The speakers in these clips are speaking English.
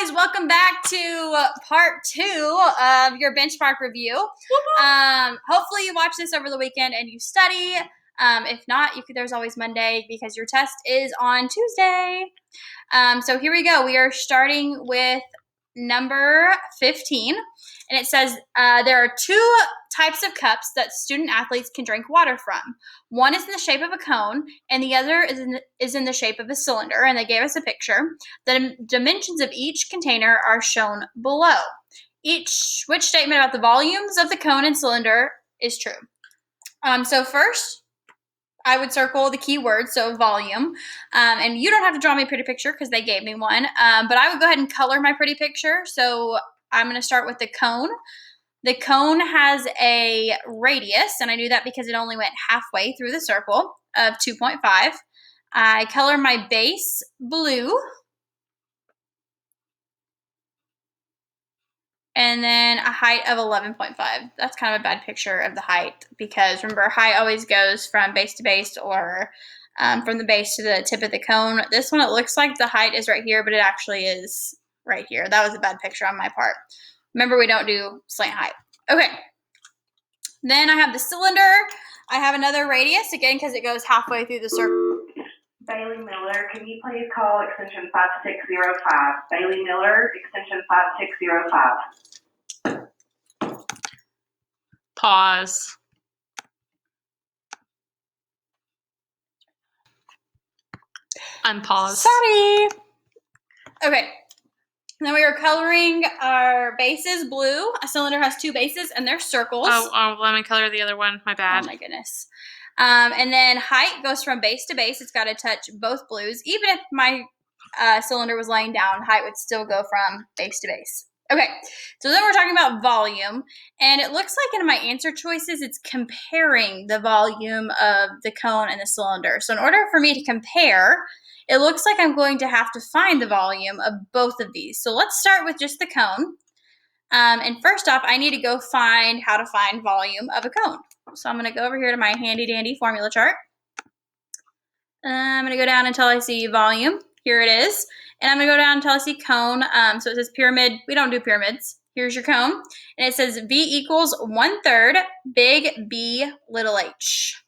guys, welcome back to part 2 of your benchmark review. Hopefully you watch this over the weekend and you study. If not, there's always Monday because your test is on Tuesday. So here we go. We are starting with number 15, and it says there are 2 types of cups that student athletes can drink water from. One is in the shape of a cone, and the other is in the shape of a cylinder, and they gave us a picture. The dimensions of each container are shown below. Which statement about the volumes of the cone and cylinder is true? So first, I would circle the key word, so volume. And you don't have to draw me a pretty picture because they gave me one. But I would go ahead and color my pretty picture. So I'm going to start with the cone. The cone has a radius, and I knew that because it only went halfway through the circle of 2.5. I color my base blue. And then a height of 11.5. That's kind of a bad picture of the height because remember, height always goes from base to base or from the base to the tip of the cone. This one, it looks like the height is right here, but it actually is right here. That was a bad picture on my part. Remember, we don't do slant height. Okay. Then I have the cylinder. I have another radius, again, because it goes halfway through the circle. Bailey Miller, can you please call extension 5605? Bailey Miller, extension 5605. Pause. Unpause. Sorry. Okay. Then we are coloring our bases blue. A cylinder has 2 bases, and they're circles. Oh, let me color the other one. My bad. Oh, my goodness. And then height goes from base to base. It's got to touch both blues. Even if my cylinder was laying down, height would still go from base to base. Okay, so then we're talking about volume. And it looks like in my answer choices, it's comparing the volume of the cone and the cylinder. So in order for me to compare, it looks like I'm going to have to find the volume of both of these. So let's start with just the cone. And first off, I need to go find how to find volume of a cone. So I'm going to go over here to my handy dandy formula chart. I'm going to go down until I see volume. Here it is. And I'm going to go down until I see cone. So it says pyramid. We don't do pyramids. Here's your cone. And it says V equals 1/3 big B little h.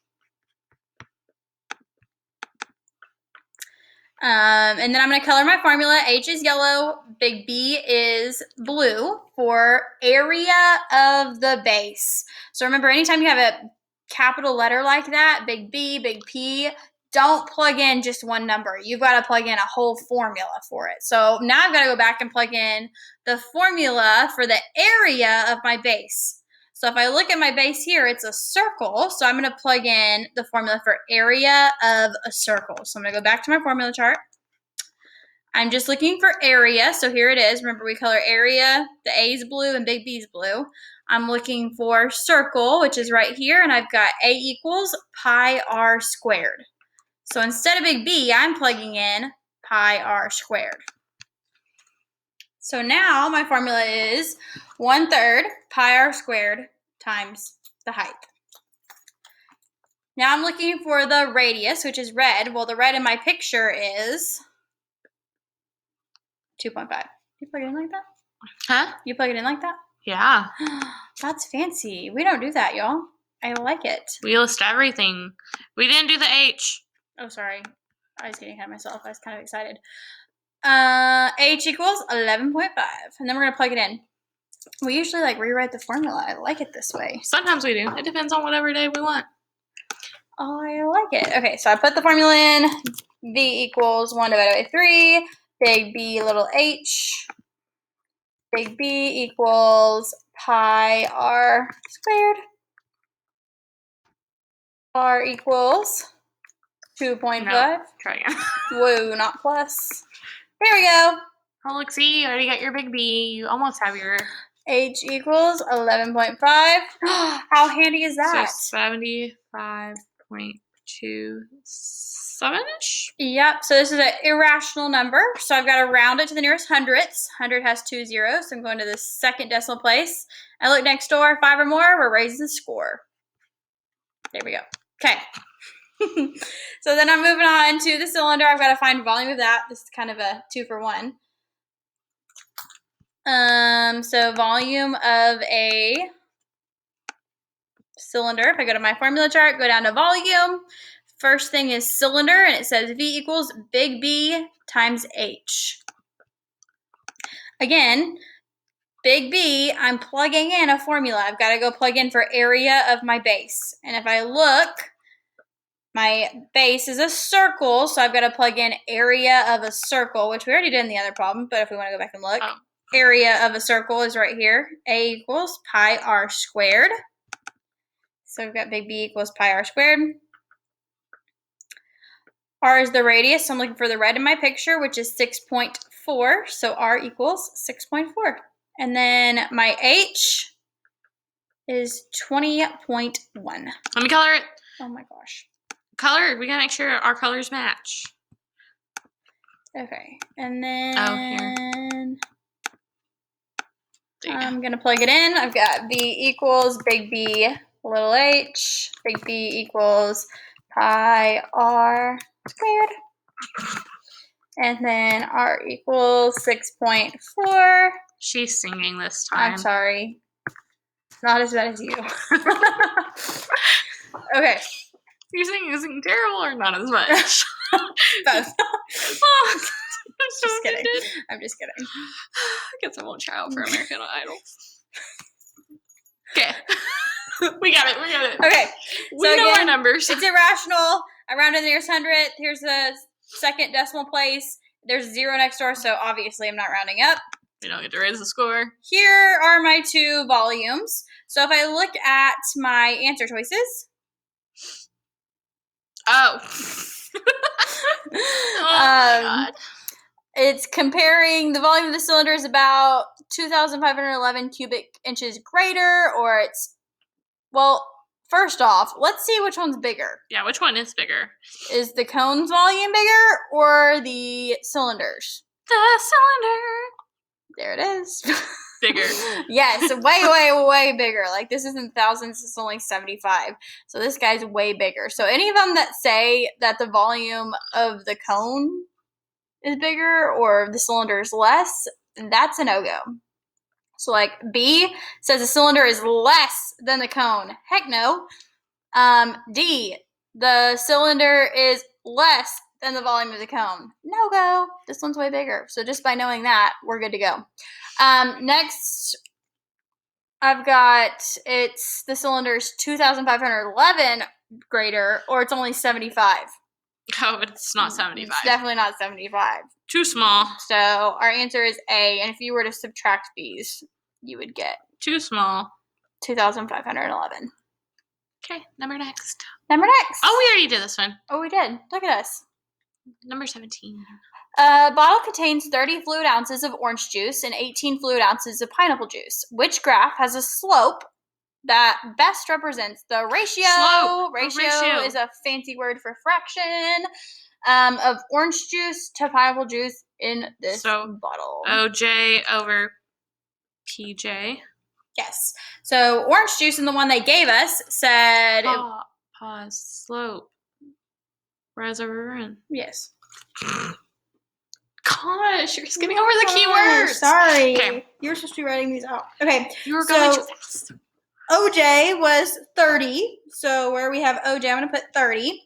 And then I'm going to color my formula. H is yellow, big B is blue for area of the base. So remember, anytime you have a capital letter like that, big B, big P, don't plug in just one number. You've got to plug in a whole formula for it. So now I've got to go back and plug in the formula for the area of my base. So if I look at my base here, it's a circle. So I'm going to plug in the formula for area of a circle. So I'm going to go back to my formula chart. I'm just looking for area. So here it is. Remember, we color area. The A is blue and big B is blue. I'm looking for circle, which is right here. And I've got A equals pi r squared. So instead of big B, I'm plugging in pi r squared. So now my formula is 1/3 pi r squared times the height. Now I'm looking for the radius, which is red. Well, the red in my picture is 2.5. You plug it in like that? Huh? You plug it in like that? Yeah. That's fancy. We don't do that, y'all. I like it. We list everything. We didn't do the H. Oh, sorry. I was getting ahead of myself. I was kind of excited. H equals 11.5. And then we're going to plug it in. We usually rewrite the formula. I like it this way. Sometimes we do. It depends on whatever day we want. I like it. Okay, so I put the formula in. V equals 1 divided by 3. Big B little h. Big B equals pi r squared. R equals 2.5. No, try again. Whoa, not plus. There we go. Oh, look, see, you already got your big B. You almost have your... H equals 11.5. How handy is that? So 75.27-ish? Yep, so this is an irrational number. So I've got to round it to the nearest hundredths. 100 has 2 zeros, so I'm going to the second decimal place. I look next door, 5 or more, we're raising the score. There we go. Okay. So then I'm moving on to the cylinder. I've got to find volume of that. This is kind of a 2 for 1. So volume of a cylinder. If I go to my formula chart, go down to volume. First thing is cylinder, and it says V equals big B times H. Again, big B, I'm plugging in a formula. I've got to go plug in for area of my base. And if I look, my base is a circle, so I've got to plug in area of a circle, which we already did in the other problem, but if we want to go back and look, area of a circle is right here. A equals pi r squared. So we've got big B equals pi r squared. R is the radius, so I'm looking for the red in my picture, which is 6.4. So R equals 6.4. And then my H is 20.1. Let me color it. Oh my gosh. Color. We gotta make sure our colors match. Okay. And then There you I'm go. going to plug it in. I've got V equals big B little h. Big B equals pi r squared. And then R equals 6.4. She's singing this time. I'm sorry. Not as bad as you. Okay. You're singing terrible or not as much? Both. Oh, Just kidding. I'm just kidding. I guess I won't try out for American Idol. Okay. We got it. Okay. We know our numbers. It's irrational. I rounded the nearest hundredth. Here's the second decimal place. There's a 0 next door, so obviously I'm not rounding up. We don't get to raise the score. Here are my two volumes. So if I look at my answer choices. Oh. My God. It's comparing the volume of the cylinder is about 2,511 cubic inches greater, or it's, well, first off, let's see which one's bigger. Yeah, which one is bigger? Is the cone's volume bigger or the cylinder's? The cylinder. There it is. Bigger. Yes, way bigger. Like, this isn't thousands, it's only 75. So this guy's way bigger. So any of them that say that the volume of the cone is bigger or the cylinder is less, that's a no-go. So, like, B says the cylinder is less than the cone. Heck no. D, the cylinder is less than the volume of the cone. No go. This one's way bigger. So just by knowing that, we're good to go. Next, I've got it's the cylinder's 2,511 greater, or it's only 75. Oh, it's not 75. It's definitely not 75. Too small. So our answer is A, and if you were to subtract these, you would get Too small. 2,511. Okay, number next. Number next. Oh, we already did this one. Oh, we did. Look at us. Number 17. A bottle contains 30 fluid ounces of orange juice and 18 fluid ounces of pineapple juice. Which graph has a slope that best represents the ratio? Slope. Ratio is a fancy word for fraction of orange juice to pineapple juice in this bottle. OJ over PJ. Yes. So orange juice in the one they gave us said... Pause. Slope. Rise over run. Yes. Gosh, you're skipping over the keywords. Sorry. Okay. You were supposed to be writing these out. Okay. You were going too fast. OJ was 30. So where we have OJ, I'm going to put 30.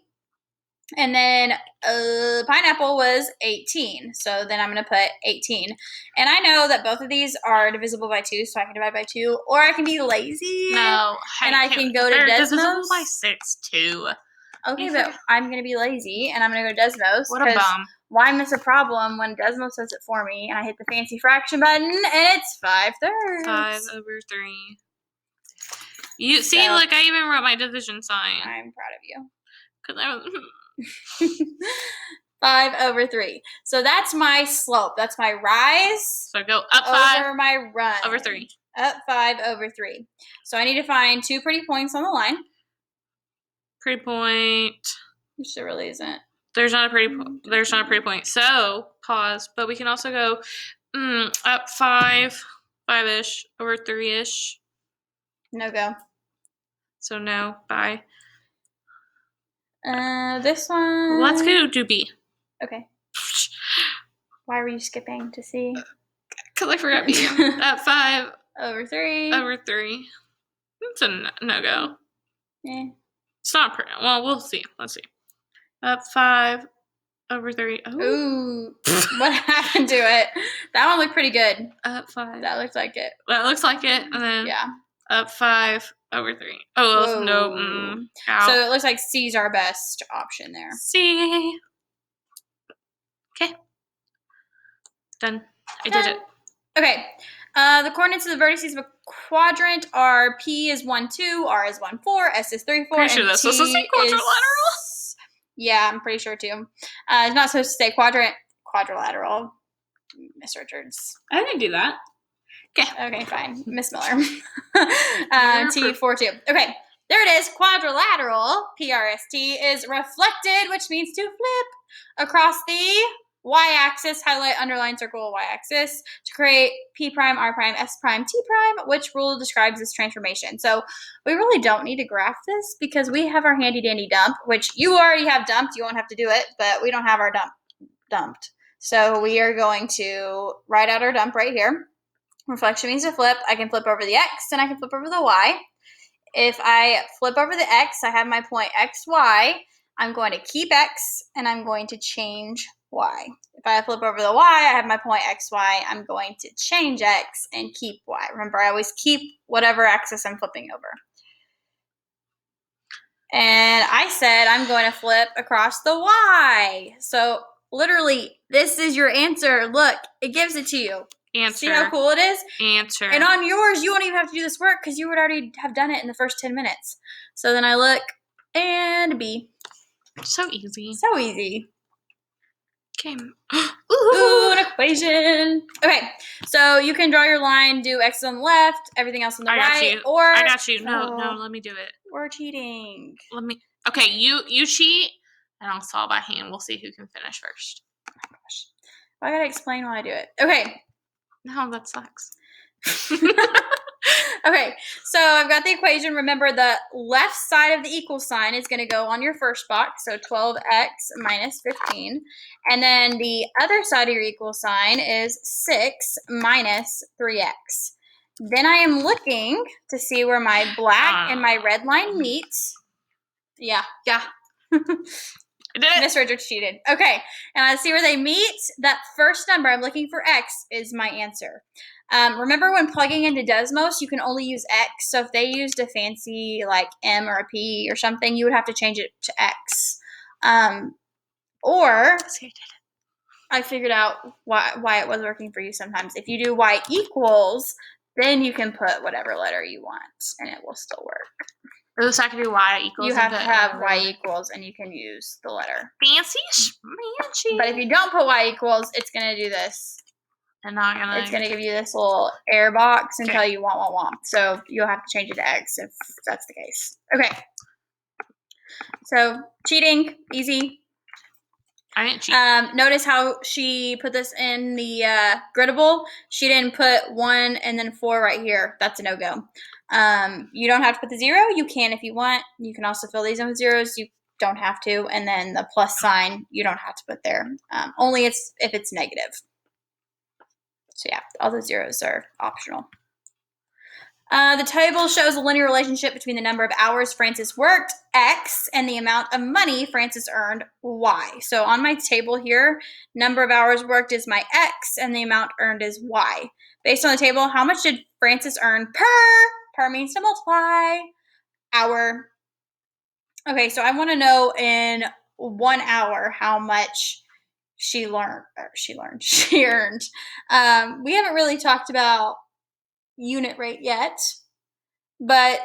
And then pineapple was 18. So then I'm going to put 18. And I know that both of these are divisible by 2, so I can divide by 2. Or I can be lazy. No. And I can go to Desmos. Divisible by 6, too. Okay, but I'm going to be lazy, and I'm going to go to Desmos. What a bum. Why miss a problem when Desmos does it for me, and I hit the fancy fraction button, and it's 5/3. 5 over 3. You see, look, I even wrote my division sign. I'm proud of you. Because I was... 5 over 3. So that's my slope. That's my rise. So go up 5. Over my run. Over 3. Up 5 over 3. So I need to find 2 pretty points on the line. Pretty point. Which there really isn't. There's not a pretty point. So pause. But we can also go up 5-ish over 3-ish. No go. So no. Bye. This one. Let's go do B. Okay. Why were you skipping to C? Because I forgot you. At 5 over 3. over 3. It's a no-go. Eh. It's not pretty. Well, we'll see. Let's see. At 5 over 3. Oh. Ooh. What happened to it? That one looked pretty good. Up 5. That looks like it. That looks like it. And then Yeah. up 5 over 3. Oh, Whoa. no. Out. So it looks like C's our best option there. C. Okay. Done. I did it. Okay. The coordinates of the vertices of a quadrant are P is 1, 2, R is 1, 4, S is 3, 4, Pretty sure and that's T supposed to say quadrilateral. is... Yeah, I'm pretty sure too. It's not supposed to say quadrilateral. Miss Richards. I didn't do that. Okay, fine. Miss Miller. T 4 2. Okay, there it is. Quadrilateral, PRST, is reflected, which means to flip across the y-axis, highlight, underline, circle, y-axis, to create P prime, R prime, S prime, T prime, which rule describes this transformation. So we really don't need to graph this because we have our handy dandy dump, which you already have dumped. You won't have to do it, but we don't have our dumped. So we are going to write out our dump right here. Reflection means to flip. I can flip over the X and I can flip over the Y. If I flip over the X, I have my point X, Y. I'm going to keep X and I'm going to change Y. If I flip over the Y, I have my point X, Y. I'm going to change X and keep Y. Remember, I always keep whatever axis I'm flipping over. And I said I'm going to flip across the Y. So literally, this is your answer. Look, it gives it to you. Answer. See how cool it is? Answer. And on yours, you won't even have to do this work because you would already have done it in the first 10 minutes. So then I look, and B. So easy. So easy. Okay. Ooh, an equation. Okay, so you can draw your line, do X on the left, everything else on the I got right, you. or... I got you. No, let me do it. We're cheating. Let me. Okay, you cheat, and I'll solve by hand. We'll see who can finish first. Oh my gosh. I gotta explain why I do it. Okay. No, that sucks. Okay, so I've got the equation. Remember, the left side of the equal sign is going to go on your first box, so 12x minus 15. And then the other side of your equal sign is 6 minus 3x. Then I am looking to see where my black and my red line meet. Yeah. Miss Richards cheated. Okay, and I see where they meet. That first number, I'm looking for X, is my answer. Remember when plugging into Desmos, you can only use X. So if they used a fancy like M or a P or something, you would have to change it to X. Or I figured out why it was working for you sometimes. If you do Y equals, then you can put whatever letter you want, and it will still work. So I can do Y equals. You have to have Y equals, and you can use the letter. Fancy schmancy. But if you don't put Y equals, it's going to do this. And not gonna. It's going to give you this little error box and tell you want. So you'll have to change it to X if that's the case. Okay. So cheating, easy. I didn't cheat. Notice how she put this in the griddable. She didn't put 1 and then 4 right here. That's a no-go. You don't have to put the 0. You can if you want. You can also fill these in with zeros. You don't have to. And then the plus sign, you don't have to put there. Only if it's negative. So yeah, all the zeros are optional. The table shows a linear relationship between the number of hours Frances worked, X, and the amount of money Frances earned, Y. So on my table here, number of hours worked is my X, and the amount earned is Y. Based on the table, how much did Frances earn per means to multiply, hour. Okay, so I want to know in 1 hour how much she earned. We haven't really talked about unit rate yet, but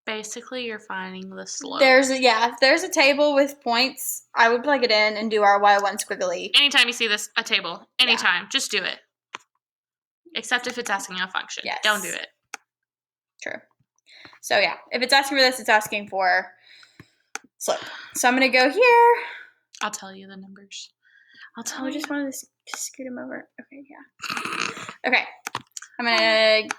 basically you're finding the slope. If there's a table with points, I would plug it in and do our Y1 squiggly. Anytime you see a table, just do it. Except if it's asking a function. Yes. Don't do it. True. So yeah, if it's asking for this, it's asking for slope. So I'm going to go here. I'll tell you the numbers. I just wanted to scoot him over. Okay, yeah. Okay. I'm going to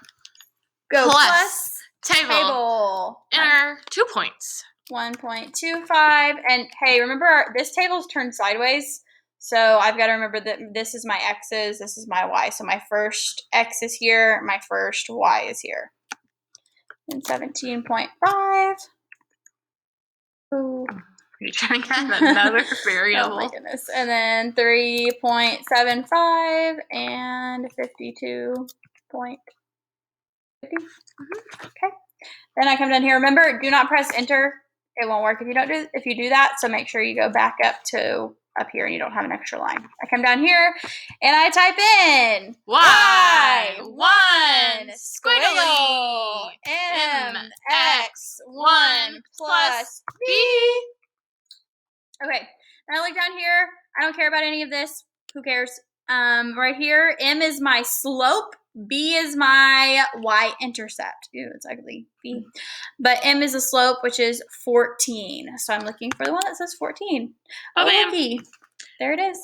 go plus table. Enter 2 points. 1.25. And hey, remember this table's turned sideways. So I've got to remember that this is my x's, this is my y. So my first x is here, my first y is here. And 17.5. Ooh. You're trying to add another variable. Oh my goodness. And then 3.75 and 52.50. Okay. Then I come down here. Remember, do not press enter. It won't work if you do that. So make sure you go back up here and you don't have an extra line. I come down here and I type in Y1 squiggly MX1 plus B. Okay, now I look down here. I don't care about any of this. Who cares? Right here, M is my slope. B is my y-intercept. Ew, it's ugly. B. But M is a slope, which is 14. So I'm looking for the one that says 14. Oh, looky. There it is.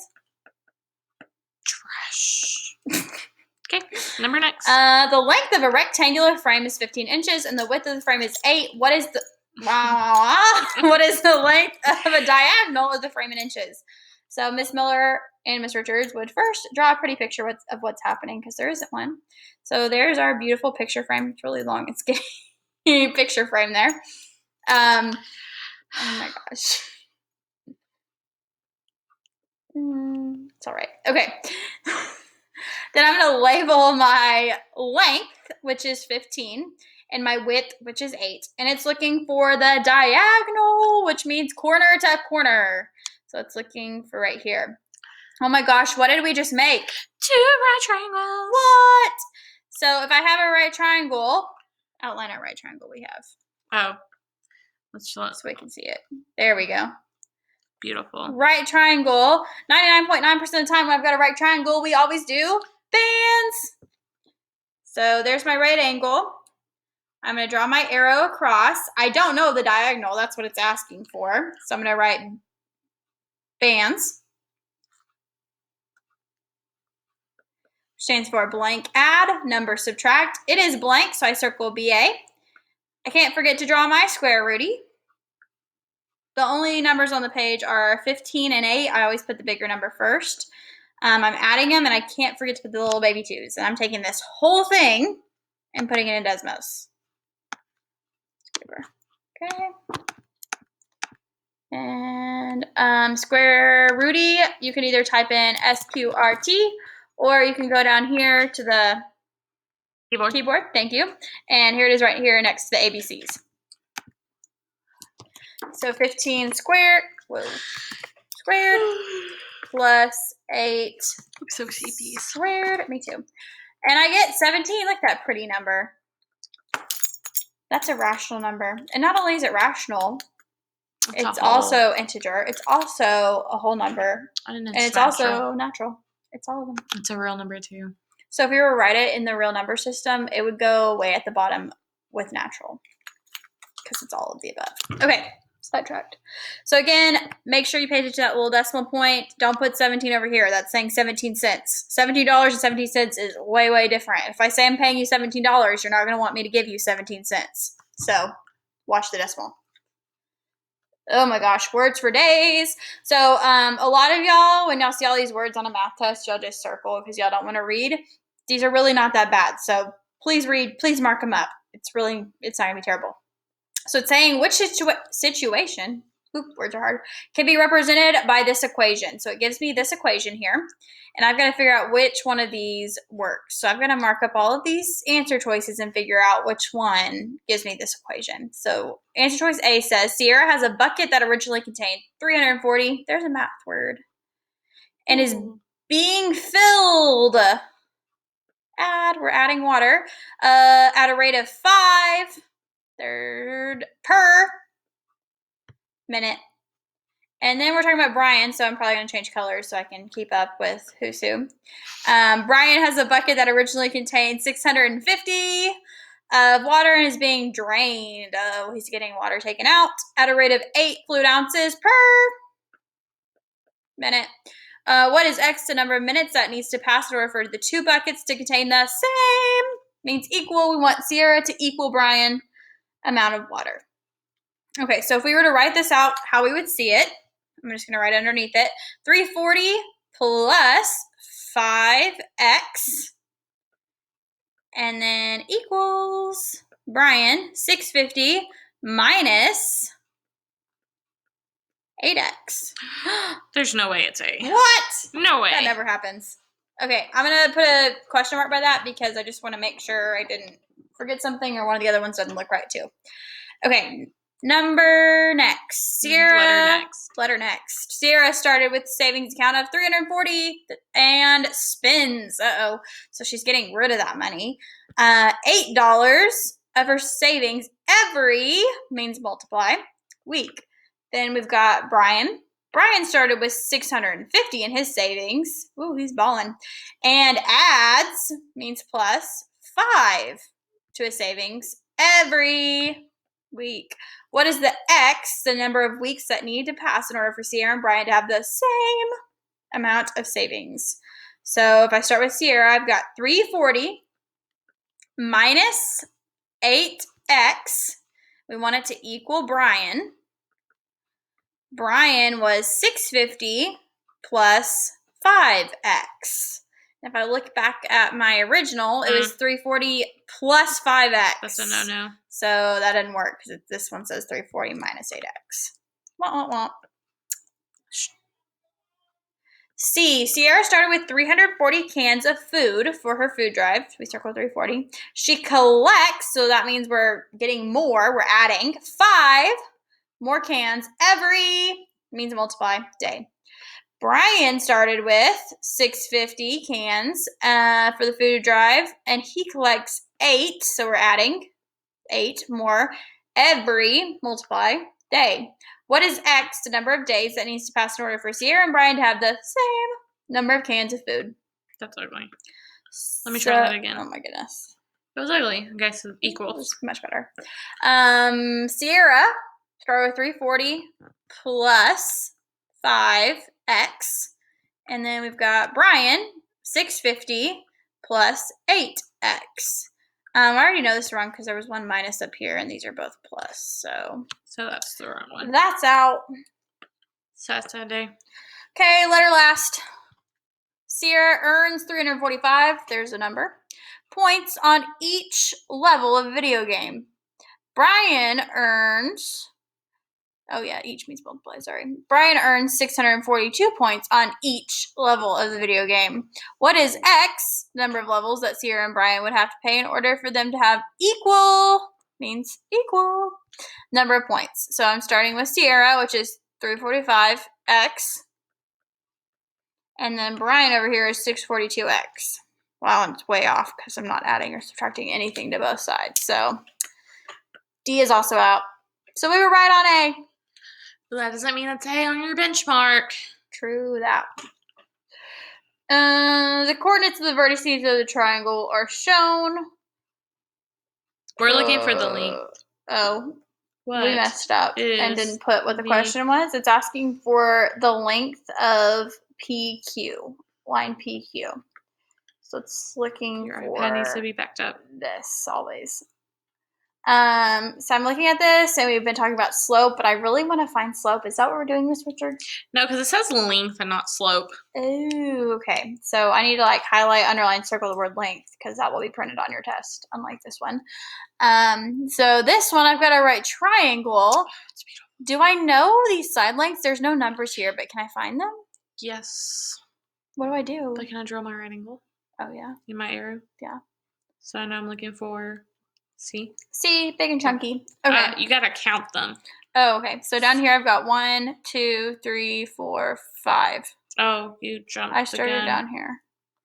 Trash. Okay, number next. The length of a rectangular frame is 15 inches, and the width of the frame is 8. What is the length of a diagonal of the frame in inches? So Miss Miller and Miss Richards would first draw a pretty picture of what's happening, because there isn't one. So there's our beautiful picture frame. It's really long and skinny picture frame there. Oh my gosh. It's all right. Okay. Then I'm going to label my length, which is 15, and my width, which is 8. And it's looking for the diagonal, which means corner to corner. So it's looking for right here. Oh my gosh, what did we just make? 2 right triangles. What? So if I have a right triangle, outline our right triangle we have. Oh. Let's look. So we can see it. There we go. Beautiful. Right triangle. 99.9% of the time when I've got a right triangle, we always do bands. So there's my right angle. I'm going to draw my arrow across. I don't know the diagonal. That's what it's asking for. So I'm going to write bands. Stands for blank add, number subtract. It is blank, so I circle BA. I can't forget to draw my square rooty. The only numbers on the page are 15 and 8. I always put the bigger number first. I'm adding them, and I can't forget to put the little baby 2s. And I'm taking this whole thing and putting it in Desmos. Okay. And square rooty, you can either type in SQRT, or you can go down here to the keyboard. Thank you. And here it is right here next to the ABCs. So 15 squared plus 8 so sleepy. Squared. Me too. And I get 17. Look at that pretty number. That's a rational number. And not only is it rational, it's also integer. It's also a whole number. And it's also natural. It's all of them. It's a real number too. So if you were to write it in the real number system, it would go way at the bottom with natural, because it's all of the above. Okay, sidetracked. So again, make sure you pay attention to that little decimal point. Don't put 17 over here. That's saying 17 cents. $17.17 is way, way different. If I say I'm paying you $17, you're not going to want me to give you 17 cents. So watch the decimal. Oh my gosh, words for days. So a lot of y'all, when y'all see all these words on a math test, y'all just circle because y'all don't want to read. These are really not that bad. So please read, please mark them up. It's not going to be terrible. So it's saying which situation, words are hard, can be represented by this equation. So it gives me this equation here, and I've got to figure out which one of these works. So I've got to mark up all of these answer choices and figure out which one gives me this equation. So answer choice A says Sierra has a bucket that originally contained 340, there's a math word, and is being filled. We're adding water at a rate of 5 per minute. And then we're talking about Brian, so I'm probably going to change colors so I can keep up with who's who. Brian has a bucket that originally contained 650 of water and is being drained. He's getting water taken out at a rate of 8 fluid ounces per minute. What is X, the number of minutes that needs to pass in order for the 2 buckets to contain the same? Means equal. We want Sierra to equal Brian amount of water. Okay, so if we were to write this out, how we would see it, I'm just going to write underneath it. 340 plus 5x. And then equals Brian, 650 minus 8x. There's no way it's A. What? No way. That never happens. Okay, I'm going to put a question mark by that because I just want to make sure I didn't forget something or one of the other ones doesn't look right too. Okay, number next. Sierra. Letter next. Sierra started with a savings account of $340 and spends. Uh-oh. So she's getting rid of that money. $8 of her savings every, means multiply, week. Then we've got Brian. Brian started with $650 in his savings. Ooh, he's balling. And adds, means plus, 5 to his savings every week. What is the X, the number of weeks that need to pass in order for Sierra and Brian to have the same amount of savings? So if I start with Sierra, I've got 340 minus 8x. We want it to equal Brian. Brian was 650 plus 5x. If I look back at my original, it was 340 plus 5x. That's a no-no. So that didn't work because this one says 340 minus 8x. Womp, womp, womp. C. Sierra started with 340 cans of food for her food drive. We circled 340. She collects, so that means we're getting more. We're adding 5 more cans every, means multiply, day. Brian started with 650 cans for the food drive, and he collects 8, so we're adding 8 more every, multiply, day. What is X, the number of days that needs to pass in order for Sierra and Brian to have the same number of cans of food? That's ugly. Let me try that again. Oh my goodness. It was ugly. Okay, so equals. It was much better. Sierra started with 340 plus 5x. And then we've got Brian, 650 plus 8x. I already know this is wrong because there was one minus up here, and these are both plus. So that's the wrong one. That's out. Sad day. Okay, letter last. Sierra earns 345. There's a number. Points on each level of video game. Brian earns. Oh, yeah, each means multiply, sorry. Brian earns 642 points on each level of the video game. What is X, number of levels that Sierra and Brian would have to pay in order for them to have equal, means equal, number of points? So I'm starting with Sierra, which is 345X. And then Brian over here is 642X. Wow, it's way off because I'm not adding or subtracting anything to both sides. So D is also out. So we were right on A. Well, that doesn't mean it's A on your benchmark. True that. The coordinates of the vertices of the triangle are shown. We're looking for the length. Oh. What? We messed up and didn't put what the question was. It's asking for the length of PQ, line PQ. So it's looking Your for iPad needs to be backed up. this always. So I'm looking at this, and we've been talking about slope, but I really want to find slope. Is that what we're doing, Miss Richard? No, because it says length and not slope. Oh, okay. So I need to highlight, underline, circle the word length because that will be printed on your test, unlike this one. So this one I've got to write triangle. Do I know these side lengths? There's no numbers here, but can I find them? Yes. What do I do? But can I draw my right angle? Oh, yeah. In my arrow? Yeah. So now I'm looking for C. C, big and chunky. Okay. You gotta count them. Oh, okay. So down here I've got 1, 2, 3, 4, 5. Oh, you jumped I started again. down here.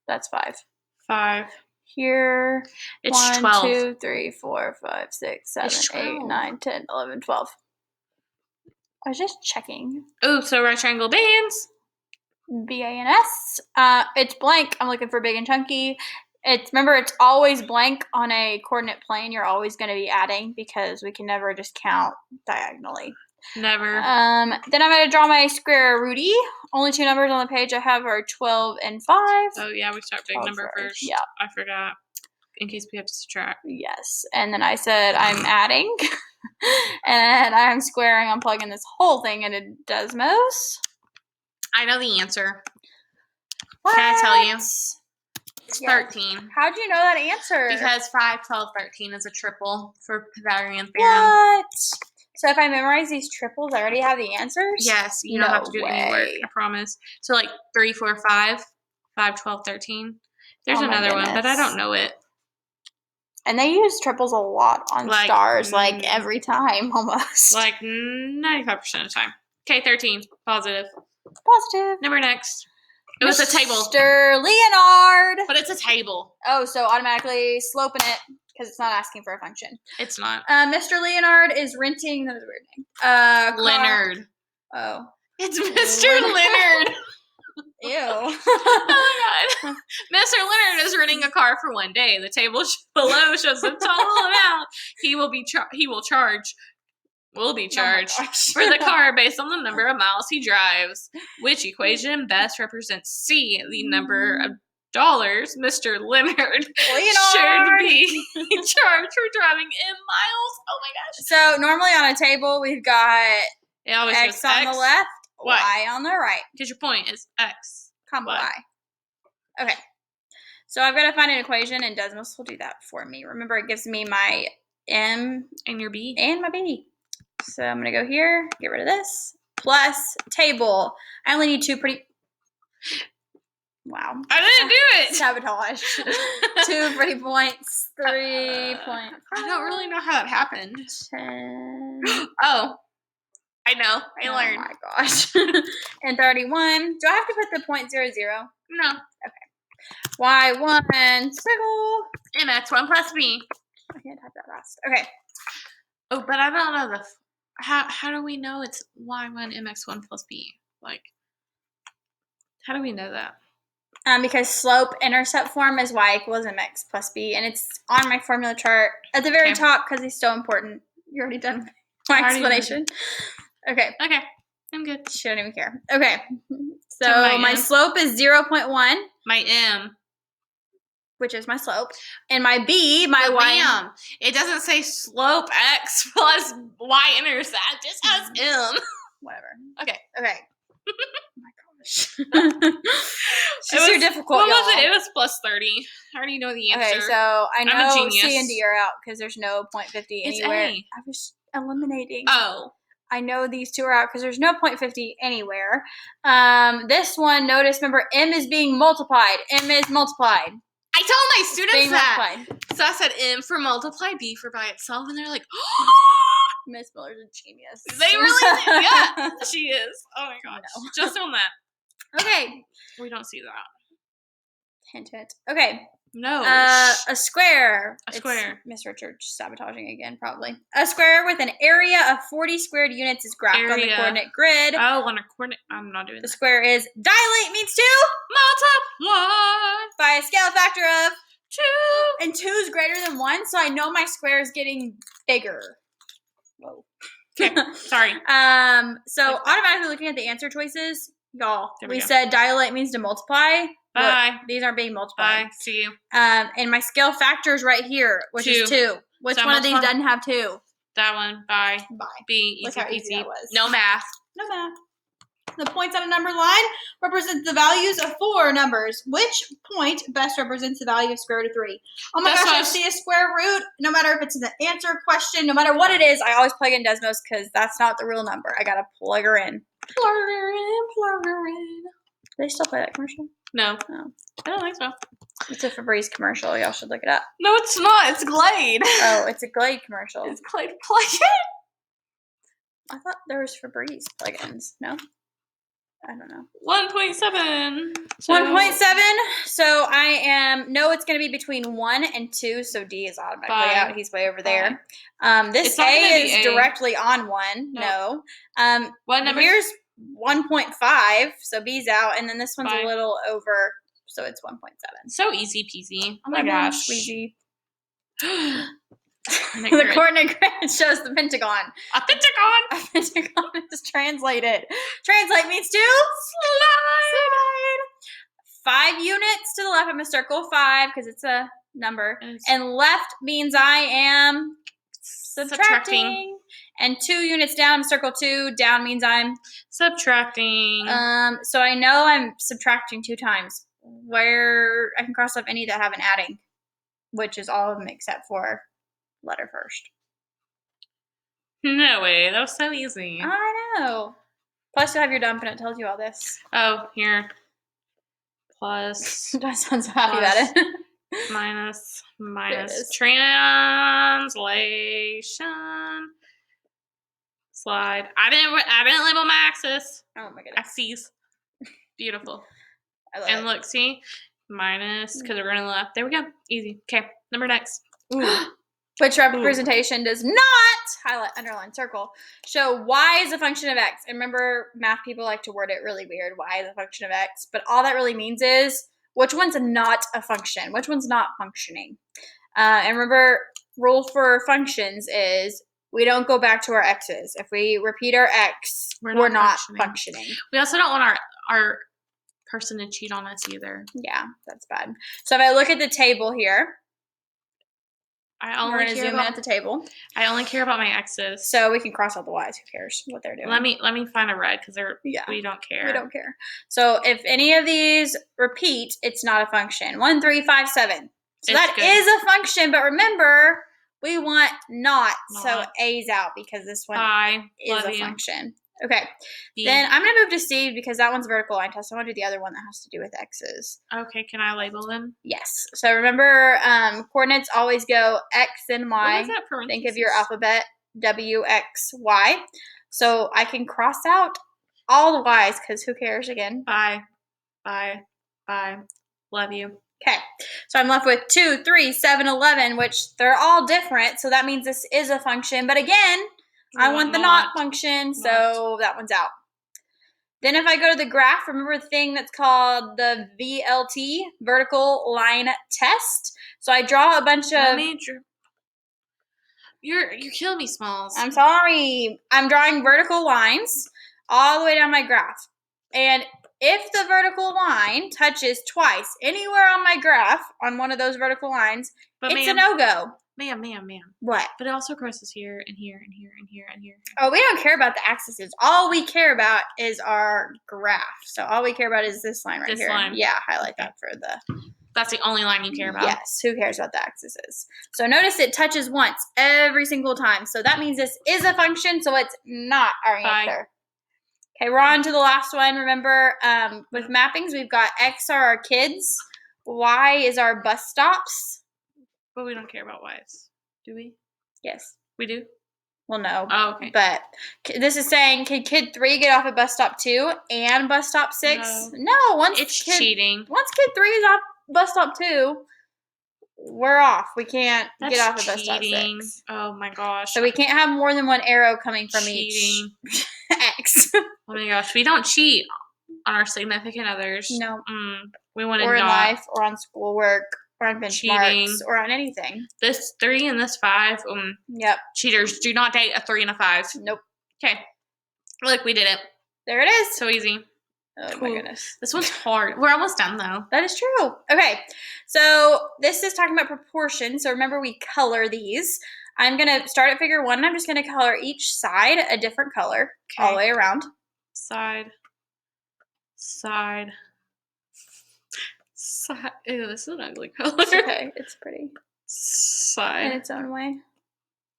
That's 5. 5. Here, It's 1, 12. 2, 3, 4, 5, 6, 7, It's 8, 12. 9, 10, 11, 12. I was just checking. Oh, so right triangle bands. BANS. It's blank. I'm looking for big and chunky. Remember, it's always blank on a coordinate plane. You're always going to be adding because we can never just count diagonally. Never. Then I'm going to draw my square Rudy. Only 2 numbers on the page I have are 12 and 5. Oh, yeah, we start big number first. Yeah. I forgot. In case we have to subtract. Yes. And then I said I'm adding. And I'm squaring. I'm plugging this whole thing into Desmos. I know the answer. What? Can I tell you? It's It's 13. How'd you know that answer? Because 5, 12, 13 is a triple for Pythagorean theorem. What? So if I memorize these triples, I already have the answers? Yes, you don't have to do any work, I promise. So like 3, 4, 5, 5, 12, 13. There's another one, but I don't know it. And they use triples a lot on stars, like every time almost. Like 95% of the time. Okay, 13. Positive. Number next. It was a table. Mr. Leonard. But it's a table. Oh, so automatically sloping it because it's not asking for a function. It's not. Mr. Leonard is renting. That was a weird name. Leonard. Oh. It's Mr. Leonard. Ew. Oh my god. Mr. Leonard is renting a car for one day. The table below shows the total amount he will charge for the car based on the number of miles he drives. Which equation best represents C, the number of dollars Mr. Leonard should be charged for driving in miles? Oh my gosh. So normally on a table we've got X on the left, Y on the right. Because your point is X, comma Y. Okay. So I've got to find an equation, and Desmos will do that for me. Remember, it gives me my M and your B and my B. So I'm going to go here, get rid of this, plus table. I only need 2 pretty... Wow. I didn't do it. Sabotage. 2 pretty points, 3 points. I don't really know how that happened. 10. Oh. I know. I learned. Oh my gosh. And 31. Do I have to put the 0.00? No. Okay. Y1, squiggle. MX1 plus B. I can't type that fast. Okay. Oh, but I don't know how do we know it's Y1 MX1 plus B? Like, how do we know that? Because slope intercept form is Y equals MX plus B, and it's on my formula chart at the very top because it's so important. You already done my explanation. Okay. Okay. I'm good. She don't even care. Okay. So my slope is 0.1. My M. Which is my slope. And my B, my Y. Ma'am, it doesn't say slope X plus Y intercept. It just has M. Whatever. Okay. Okay. Oh my gosh. She's too difficult, What y'all. was it? It was plus 30. I already know the answer. Okay, so I know genius. C and D are out because there's no 0.50 anywhere. It's A. I was eliminating. Oh. I know these 2 are out because there's no 0.50 anywhere. This one, notice, remember, M is being multiplied. M is multiplied. I told my students that. Multiplied. So I said M for multiply, B for by itself, and they're like, Miss Miller's a genius. They really did. Yeah, she is. Oh my gosh. No. Just on that. Okay. We don't see that. Hint, hint. Okay. No. A square. A square. Miss Richard sabotaging again, probably. A square with an area of 40 squared units is graphed on the coordinate grid. Oh, on a coordinate. I'm not doing that. The square is dilate means 2. Multiply. By a scale factor of 2. And 2 is greater than 1, so I know my square is getting bigger. Whoa. Okay. Sorry. So automatically looking at the answer choices, y'all, we go. said dilate means to multiply. Bye. Look, these aren't being multiplied. Bye. See you. And my scale factor is right here, which is 2. Which one of these doesn't have 2? That one. Bye. Bye. B. Look Easy how easy peasy. that was. No math. No math. The points on a number line represent the values of 4 numbers. Which point best represents the value of square root of 3? Oh my gosh, I see a square root. No matter if it's an answer question, no matter what it is, I always plug in Desmos because that's not the real number. I gotta plug her in. Plug her in, plug her in. Do they still play that commercial? No. No. I don't think so. It's a Febreze commercial. Y'all should look it up. No, it's not. It's Glade. Oh, it's a Glade commercial. It's Glade plug-in. I thought there was Febreze plugins. No? I don't know. 1.7. 1.7. So I know it's going to be between 1 and 2. So D is automatically out. He's way over there. This A is directly on 1. No. What number? Here's 1.5. So B's out. And then this one's a little over. So it's 1.7. So easy peasy. Oh my gosh. Easy. The coordinate grid shows the pentagon. A pentagon. A pentagon is translated. Translate means to slide. 5 units to the left. I'm going to circle 5 because it's a number. And left means I am subtracting. And 2 units down, circle 2. Down means I'm subtracting. So I know I'm subtracting 2 times. Where I can cross off any that have an adding, which is all of them except for letter first. No way. That was so easy. I know. Plus, you have your dump and it tells you all this. Oh, here. Plus. That sounds so happy about it. minus is. Translation. Slide. I didn't label my axis. Oh my goodness. Axes. Beautiful. I love And it. look, see? Minus, because we're going to the left. There we go. Easy. Okay. Number next. Which representation does not highlight, underline, circle, show y is a function of x. And remember, math people like to word it really weird, y is a function of x. But all that really means is which one's not a function, which one's not functioning. And remember, rule for functions is we don't go back to our x's. If we repeat our x, we're not functioning. We also don't want our person to cheat on us either. Yeah, that's bad. So if I look at the table here, we're going to zoom in at the table. I only care about my x's. So we can cross out the y's. Who cares what they're doing? Let me find a red because we don't care. We don't care. So if any of these repeat, it's not a function. 1, 3, 5, 7. So that is a function, but remember, we want not. So A's out because this one is a function. Okay. B. Then I'm going to move to C because that one's a vertical line test. I want to do the other one that has to do with x's. Okay. Can I label them? Yes. So remember, coordinates always go x and y. What is that parenthesis? Think of your alphabet, W, X, Y. So I can cross out all the y's because who cares again? Bye. Bye. Bye. Love you. Okay. So I'm left with 2, 3, 7, 11, which they're all different. So that means this is a function. But again, I want the not function, so that one's out. Then if I go to the graph, remember the thing that's called the VLT, vertical line test. So I draw a bunch of... You're killing me, Smalls. I'm sorry. I'm drawing vertical lines all the way down my graph. And if the vertical line touches twice anywhere on my graph on one of those vertical lines, it's a no-go. Ma'am. What? But it also crosses here and here and here and here and here. Oh, we don't care about the axes. All we care about is our graph. So all we care about is this line right here. Line. Yeah, highlight that for the... That's the only line you care about? Yes. Who cares about the axes? So notice it touches once every single time. So that means this is a function, so it's not our answer. Okay, we're on to the last one. Remember, with mappings, we've got X are our kids. Y is our bus stops. But we don't care about Y's. Do we? Yes. We do? Well, no. Oh, okay. But this is saying, can kid 3 get off at bus stop 2 and bus stop 6? No. It's cheating. Once kid 3 is off bus stop 2, we're off. We can't get off at bus stop 6. Oh my gosh. So we can't have more than one arrow coming from each X. Oh my gosh. We don't cheat on our significant others. No. We want to or in life, or on schoolwork, or on benchmarks, or on anything. This 3 and this 5. Yep. Cheaters, do not date a 3 and a 5. Nope. Okay. Look, we did it. There it is. So easy. Oh my goodness. This one's hard. We're almost done though. That is true. Okay. So this is talking about proportion. So remember we color these. I'm going to start at figure 1 and I'm just going to color each side a different color all the way around. Side. Ew, this is an ugly color. It's okay. It's pretty. Side. In its own way.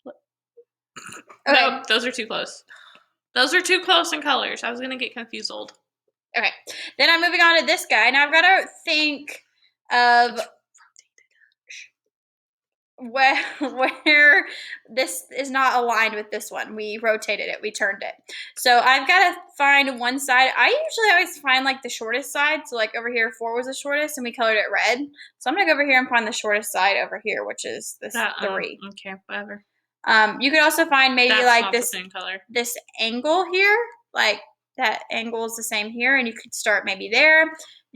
Okay. No, those are too close. Those are too close in colors. I was going to get confused. Okay. Then I'm moving on to this guy. Now I've got to think of where this is not aligned with this one. We rotated it. We turned it. So I've got to find one side. I usually always find like the shortest side. So like over here, 4 was the shortest and we colored it red. So I'm going to go over here and find the shortest side over here, which is this 3. Okay, whatever. You could also find maybe like this same color. This angle here, like that angle is the same here, and you could start maybe there.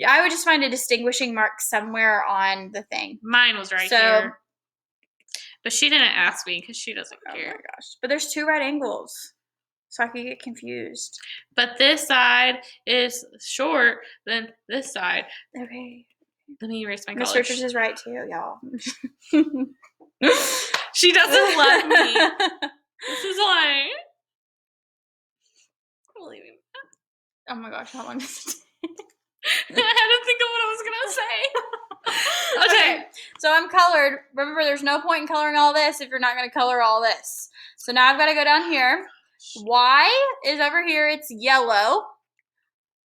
I would just find a distinguishing mark somewhere on the thing. Mine was right here. But she didn't ask me because she doesn't care. Oh my gosh. But there's 2 right angles. So I could get confused. But this side is short than this side. Okay. Let me erase my colors. Miss Richards is right too, y'all. She doesn't let me. This is why. Oh my gosh, how long is it? I had to think of what I was gonna say. Okay. So I'm colored. Remember, there's no point in coloring all this if you're not going to color all this. So now I've got to go down here. Y is over here. It's yellow.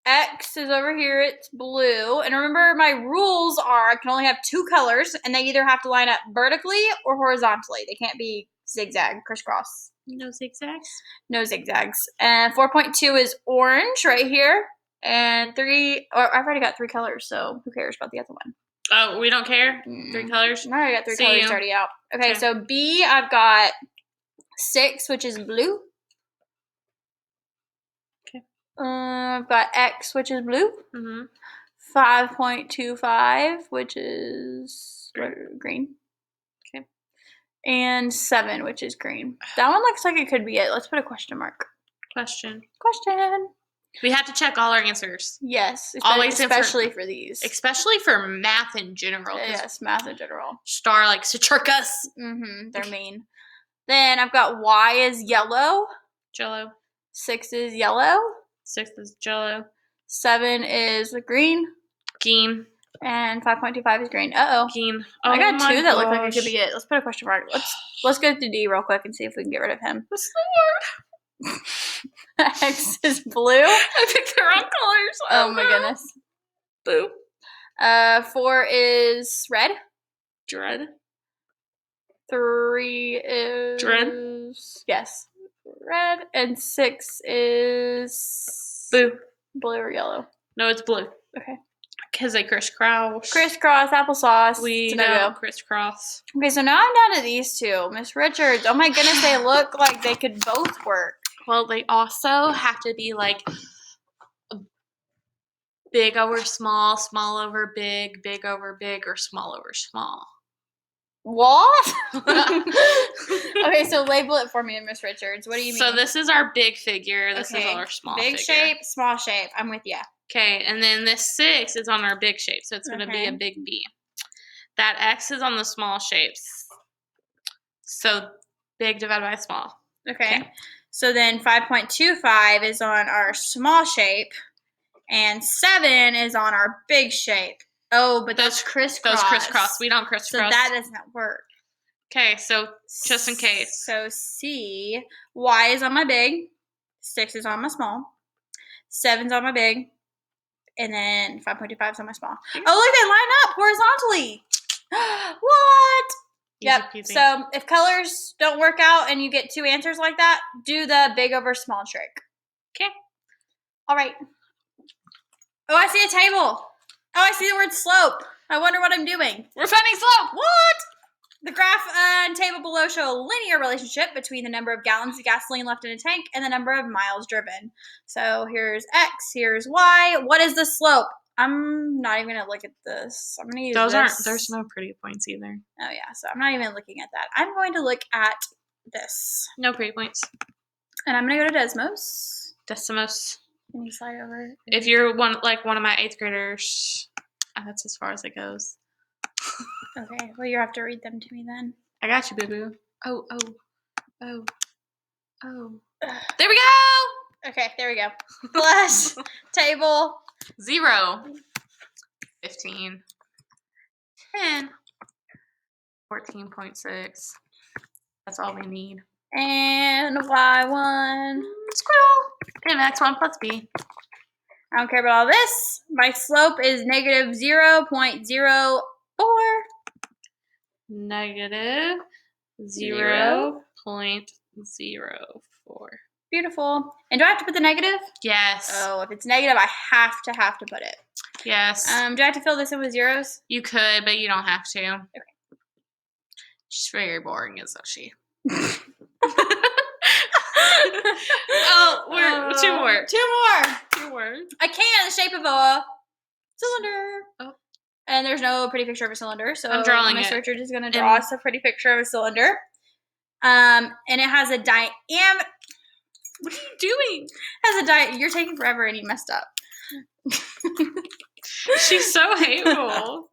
X is over here. It's blue. And remember, my rules are I can only have 2 colors, and they either have to line up vertically or horizontally. They can't be zigzag, crisscross. No zigzags? No zigzags. And 4.2 is orange right here. And 3, or I've already got 3 colors, so who cares about the other one? Oh, we don't care? 3 colors? I already got 3 colors already out. Okay, so B, I've got 6, which is blue. Okay. I've got X, which is blue. Mm-hmm. 5.25, which is green. Okay. And 7, which is green. That one looks like it could be it. Let's put a question mark. Question. We have to check all our answers. Yes. Always especially for these. Especially for math in general. Yes, math in general. Star likes to trick us. Mm-hmm. They're mean. Then I've got Y is yellow. Jello. 6 is yellow. 6 is Jello. 7 is green. Green. And 5.25 is green. Uh-oh. Green. Oh, I got 2 that look like it could be it. Let's put a question mark. Let's go through D real quick and see if we can get rid of him. What's the word? X is blue. I picked the wrong colors. Oh my goodness. Blue. 4 is red. Dread. 3 is Dread. Yes. Red. And 6 is blue. Blue or yellow? No, it's blue. Okay. Because they crisscross. Crisscross, applesauce. We don't crisscross. Okay, so now I'm down to these 2. Miss Richards. Oh my goodness, they look like they could both work. Well, they also have to be like big over small, small over big, big over big, or small over small. What? Okay, so label it for me, Miss Richards. What do you mean? So this is our big figure. This is our small big figure. shape, small shape. I'm with you. Okay, and then this 6 is on our big shape, so it's going to be a big B. That X is on the small shapes. So big divided by small. Okay. So then 5.25 is on our small shape, and 7 is on our big shape. Oh, but those crisscross. Those crisscross. We don't crisscross. So that doesn't work. Okay, so just in case. So C, Y is on my big, 6 is on my small, 7's on my big, and then 5.25 is on my small. Oh, look, they line up horizontally. What? Yep. Easy peasy. So if colors don't work out and you get 2 answers like that, do the big over small trick. Okay. All right. Oh, I see a table. Oh, I see the word slope. I wonder what I'm doing. We're finding slope. What? The graph and table below show a linear relationship between the number of gallons of gasoline left in a tank and the number of miles driven. So here's X, here's Y. What is the slope? I'm not even going to look at this. I'm going to use this. There's no pretty points either. Oh, yeah. So I'm not even looking at that. I'm going to look at this. No pretty points. And I'm going to go to Desmos. Decimos. Can you slide over? If you're one of my 8th graders, that's as far as it goes. Okay. Well, you have to read them to me then. I got you, boo-boo. Oh. There we go! Okay, there we go. Plus table. 0. 15. 10. 14.6. That's all we need. And Y1. Squirrel. And X1 plus B. I don't care about all this. My slope is negative 0.04. Negative 0.04. Beautiful. And do I have to put the negative? Yes. Oh, if it's negative, I have to put it. Yes. Do I have to fill this in with zeros? You could, but you don't have to. Okay. She's very boring, isn't she? Two more. Two more. A can in the shape of a cylinder. Oh. And there's no pretty picture of a cylinder, so I'm drawing Miss it. Richard is going to draw us a pretty picture of a cylinder. And it has a diameter. What are you doing? You're taking forever, and you messed up. She's so hateful.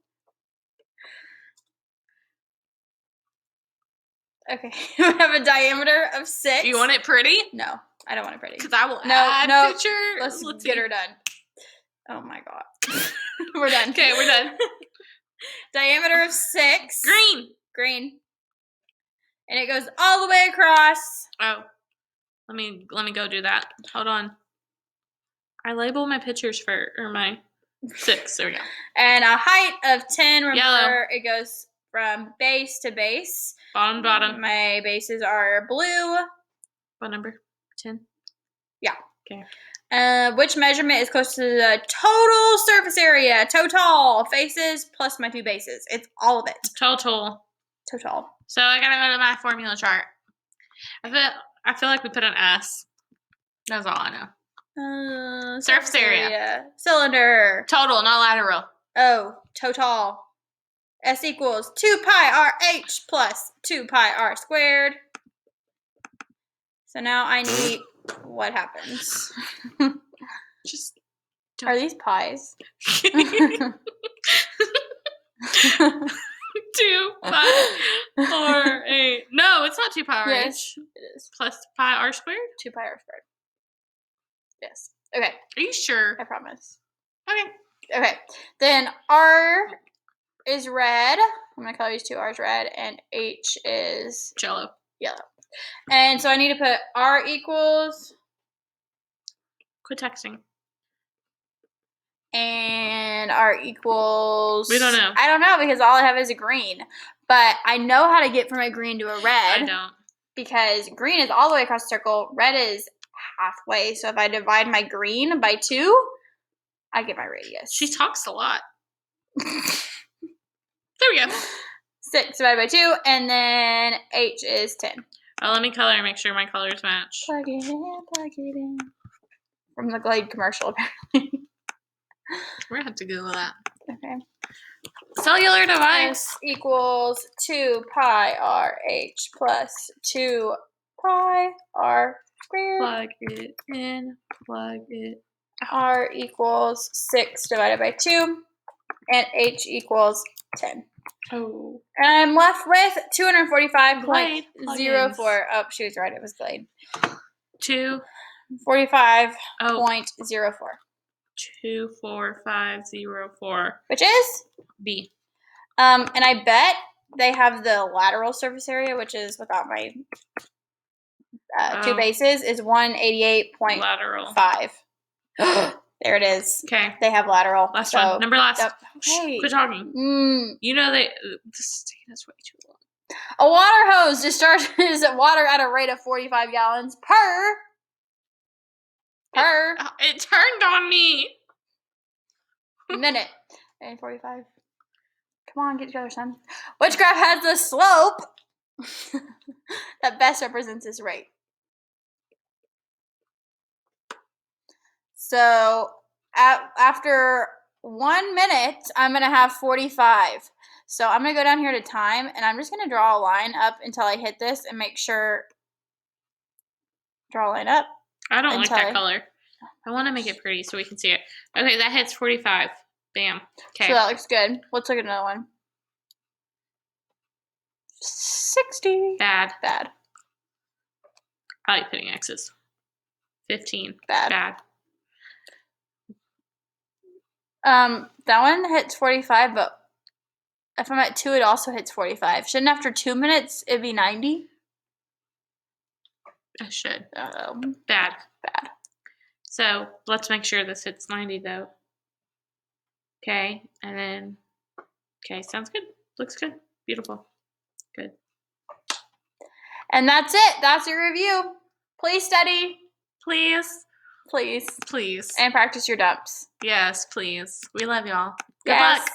Okay. We have a diameter of 6. You want it pretty? No, I don't want it pretty. Because I will add picture. Let's see. get her done. Oh my god. We're done. Okay, we're done. Diameter of 6. Green. And it goes all the way across. Oh. Let me go do that. Hold on. I label my pictures or my 6. There we go. And a height of 10. Remember, Yellow. It goes from base to base. Bottom to bottom. My bases are blue. What number? 10? Yeah. Okay. Which measurement is close to the total surface area? Total. Faces plus my 2 bases. It's all of it. Total. So I gotta go to my formula chart. I feel like we put an S. That's all I know. Surface area. Cylinder. Total, not lateral. Oh, total. S equals 2 pi RH plus 2 pi R squared. So now I need, what happens? Just Are these pies? 2 pi or 8. No, it's not 2 pi R Yes, H. it is. Plus pi R squared? 2 pi R squared. Yes. Okay, Are you sure? I promise. Okay. Then R is red. I'm going to color these 2 R's red. And H is Jello. yellow. And so I need to put R equals. Quit texting. And R equals. We don't know. I don't know because all I have is a green. But I know how to get from a green to a red. I don't. Because green is all the way across the circle. Red is halfway. So if I divide my green by 2, I get my radius. She talks a lot. There we go. 6 divided by 2. And then H is 10. Oh, let me color and make sure my colors match. Plug it in. From the Glade commercial, apparently. We're gonna have to Google that. Okay. Cellular device. S equals 2 pi RH plus 2 pi R squared. Plug it in. Plug it. R equals 6 divided by 2. And H equals 10. Oh. And I'm left with 245.04. Glade plugins. Oh, she was right. It was Glade. 245.04. 45.04. 24504. Which is? B. And I bet they have the lateral surface area, which is without my 2 bases, is 188.5. Lateral. There it is. Okay. They have lateral. Last one. Number last. Yep. Shh, Hey. quit talking. You know this is taking us way too long. A water hose discharges water at a rate of 45 gallons per. It turned on me. Minute. And 45. Come on, get together, son. Which graph has the slope that best represents this rate? So after 1 minute, I'm going to have 45. So I'm going to go down here to time, and I'm just going to draw a line up until I hit this and make sure. Draw a line up. I don't like that color. I want to make it pretty so we can see it. Okay, that hits 45. Bam. Okay. So that looks good. Let's look at another one. 60. Bad. I like putting X's. 15. Bad. That one hits 45, but if I'm at 2, it also hits 45. Shouldn't after 2 minutes it be 90? I should. Uh-oh. Bad. Bad. So let's make sure this hits 90 though. Okay, and then, okay, sounds good. Looks good. Beautiful. Good. And that's it. That's your review. Please study. Please. Please. Please. And practice your dumps. Yes, please. We love y'all. Good Yes. luck.